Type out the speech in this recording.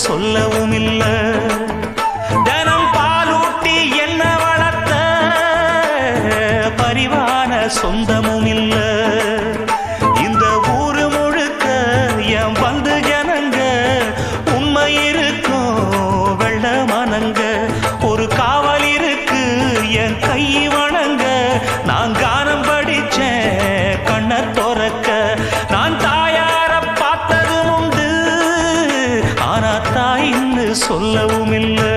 சொல்லவும் இல்ல. தினம் பாலூட்டி என்ன வளர்த்த பரிவான சொந்தமும் இல்ல. இந்த ஊரு முழுக்க என் வந்து ஜனங்க உண்மை இருக்கும் வெள்ள மனங்க. ஒரு காவல் இருக்கு என் கை வணங்க. நான் கானம் படிச்சேன் கண்ண துறக்க. நான் தாயார பார்த்ததும் உண்டு, ஆனா தாயின்னு சொல்லவும் இல்லை.